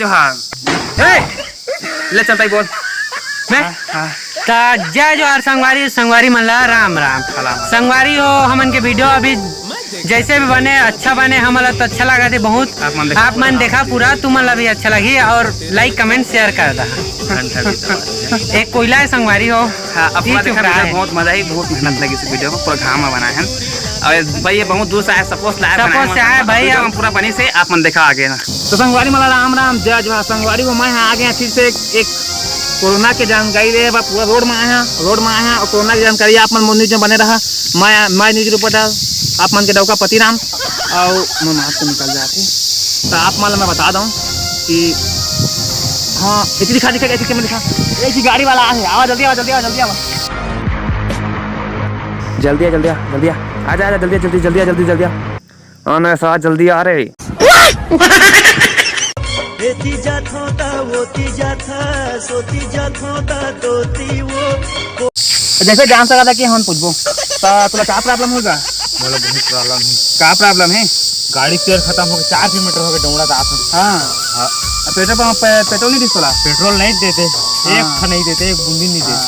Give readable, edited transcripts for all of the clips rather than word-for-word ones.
जोहार। ले चलता बोल जय जोहार संगवारी मल्ला राम राम। संगवारी हो हमन के वीडियो अभी जैसे भी बने अच्छा बने, हमला तो अच्छा लगा थे बहुत। आप मन देखा पूरा, तुम्हारा भी अच्छा लगी और लाइक कमेंट शेयर कर दा। एक कोयला है संगवारी हो। बहुत मजा आई, बहुत मेहनत लगी इस वीडियो को, पूरा घाम में बनाए हैं। और भाई ये बहुत दूर से आया, सपोज से आया भाई, हम पूरा बनी से आप मन देखा आगे ना। तो संगवारी मला राम राम जय जोहार। संगवारी को मैं आ गया फिर से एक कोरोना के जानकारी ले पूरा रोड में आया और कोरोना की जानकारी आप मन न्यूज में बने रहा। मैं न्यूज रिपोर्टर आप मन के डौका पतिराम और मैं मास्क निकल जाते। तो आप मान मैं बता दूँ कि हाँ ऐसी दिखा ऐसी गाड़ी वाला आवा जल्दी आवा जल्दी आ ना साथ जल्दी आ रहे। जैसे जान सका था कि हम पूछबो तुला क्या प्रॉब्लम होगा? बोला बहुत प्रॉब्लम है। क्या प्रॉब्लम है? गाड़ी तेल खत्म हो गया, 4 किलोमीटर हो गए डोंगड़ा था। हाँ पेट्रोल नहीं दिखता? पेट्रोल नहीं देते, एक नहीं देते, एक बूंदी नहीं देते।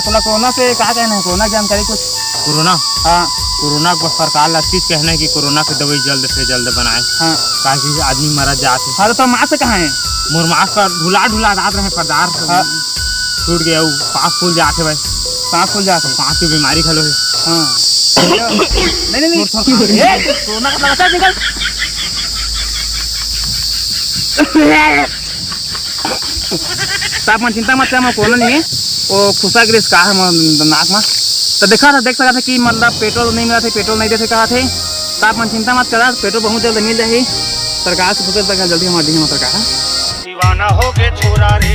तुला कोरोना से क्या कहना है? कोरोना की जानकारी कुछ? कोरोना हाँ कोरोना को सरकार ला चीज कहना है कि कोरोना की दवाई जल्द से जल्द बनाए। हाँ काफी आदमी मरा जाते। हाँ तो मास्क कहाँ है? मोर मास्क पर ढुला रात रहे पदार छूट गया, पाँच फूल जाते भाई, पाँच की बीमारी खलो है। हाँ नहीं कोरोना का लगातार निकल। आप चिंता मत कर, कोरोना नहीं है वो खुशा ग्रेस का है नाक में। तो देख सका था कि मतलब पेट्रोल नहीं मिला थे, पेट्रोल नहीं देते कहा थे। तो आप मन चिंता मत करा, पेट्रोल बहुत जल्द मिल जाए। सरकार से पूछे तक जल्दी हमारी सरकार दीवाना हो गए छोरा रे।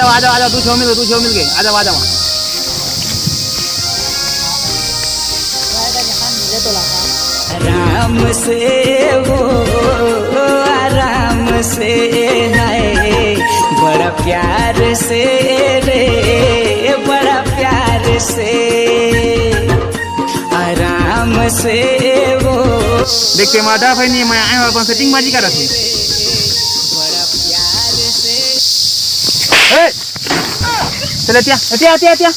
आजा तू छो मिल गए आजा आराम से हो आराम से है, बड़ा प्यार से रे, बड़ा प्यार से आराम से वो। देखते मादा भाई नहीं मैं आया और सेटिंग बाजी कर रही। बड़ा प्यार से चले तिया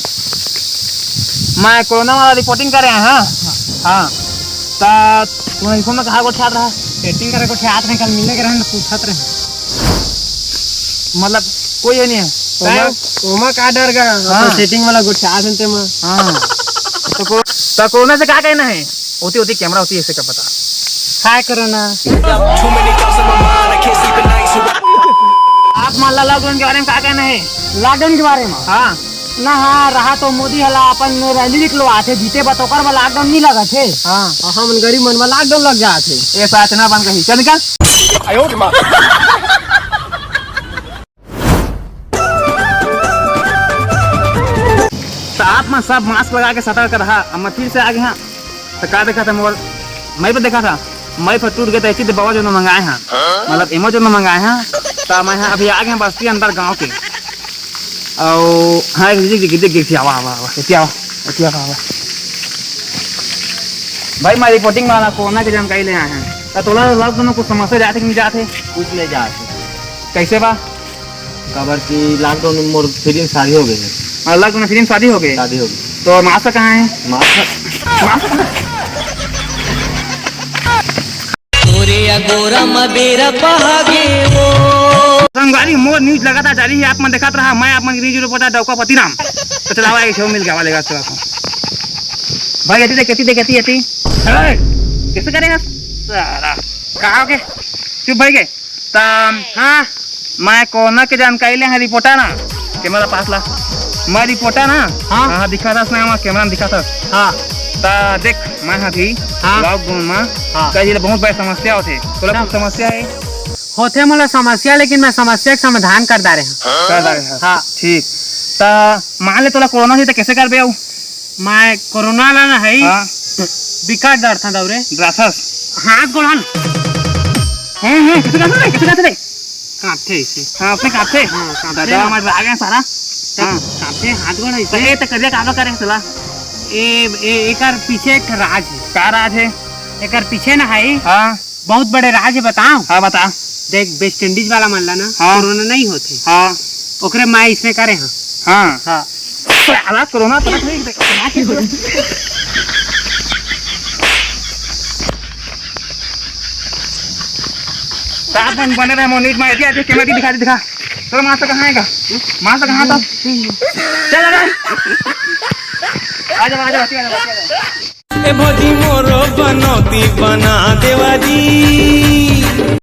मैं कोरोना वाला रिपोर्टिंग कर रहे हैं। हाँ तुम्हारे फोन में कहा को छाट रहा? सेटिंग करे को छाट नहीं, कल मिलने के रहन पूछत रहे। मतलब कोई है नहीं है ओमा का डर गा? हाँ। सेटिंग वाला गुच्छा सुनते में। हाँ तो कोरोना से क्या कहना है? होती कैमरा होती है, ऐसे क्या पता? काय कोरोना आप मान ला लॉकडाउन के बारे में क्या कहना है? लॉकडाउन के बारे में हाँ ना, हाँ रहा तो मोदी हला अपन रैली निकलो आते जीते बतोकर में लॉकडाउन नहीं लगा थे। हाँ हम गरीब मन में लॉकडाउन लग जाते। ऐसा इतना बंद कही चल निकल। तो आप में सब मास्क लगा के सतर्क रहा। अब फिर से आगे हाँ तो क्या देखा था मोबाइल मैं पर देखा था, मैं पर टूट गया था। ऐसी बाबा जो मंगाए हैं, मतलब एमेजोन में मंगाए हैं। तो मैं अभी आ गए बस्ती अंदर गाँव के। और हाँ भाई मैं रिपोर्टिंग वाला कोरोना की जानकारी ले आए हैं। तो तोला लॉकडाउन में कुछ समस्या जाते कि नहीं जाते? कुछ नहीं जाते। कैसे बा? खबर की लॉकडाउन में मोर फिर शादी हो गई है। लॉकडाउन में फिर शादी हो गई। तो मास्क कहाँ है? संगवारी मोर न्यूज लगातार जारी है। आप मन देखा रहा, मैं आप मन न्यूज रिपोर्टर डौका पतिराम। तो चलावा एक शो मिल गया वाले गाछ भाई। एती कैसे करेगा सारा? कहाँ हो गए? चुप भाई गए। तो हाँ मैं कोरोना की जानकारी ले रिपोर्टर ना कैमरा पास ला। मैं रिपोर्टर ना हाँ दिखा था कैमरा में दिखा था। हाँ तो देख मैं अभी लॉकडाउन में कई बहुत बड़ी समस्या होती। थोड़ा कुछ समस्या है होते मतलब समस्या, लेकिन मैं समस्या का समाधान कर दे रहे। हाँ ठीक। तो मान ले तोला कोरोना से तो कैसे कर बे? मैं कोरोना ला ना है बिकट डर था दौरे हाथ गोड़न कैसे काटे हाँ अपने काटे दादा हमारे आ गए सारा। काटे हाथ गोड़ तो ये तो करिया काबा करे चला। एकर पीछे एक राज है। का राज है? एक पीछे ना है हाँ बहुत बड़े राज है बताओ। हाँ बता। देख वेस्ट इंडीज वाला मान ला ना हाँ। कोरोना नहीं होते हाँ ओकरे माँ इसमें करे हाँ हाँ हाँ साला कोरोना तो नहीं साथ में बने रहे मोनिट में ऐसे कैमरा दिखा दिखा तो मास्टर कहाँ आएगा मास्टर कहाँ था चल आ जा ए भौजी मोरो बनौती बना देवा जी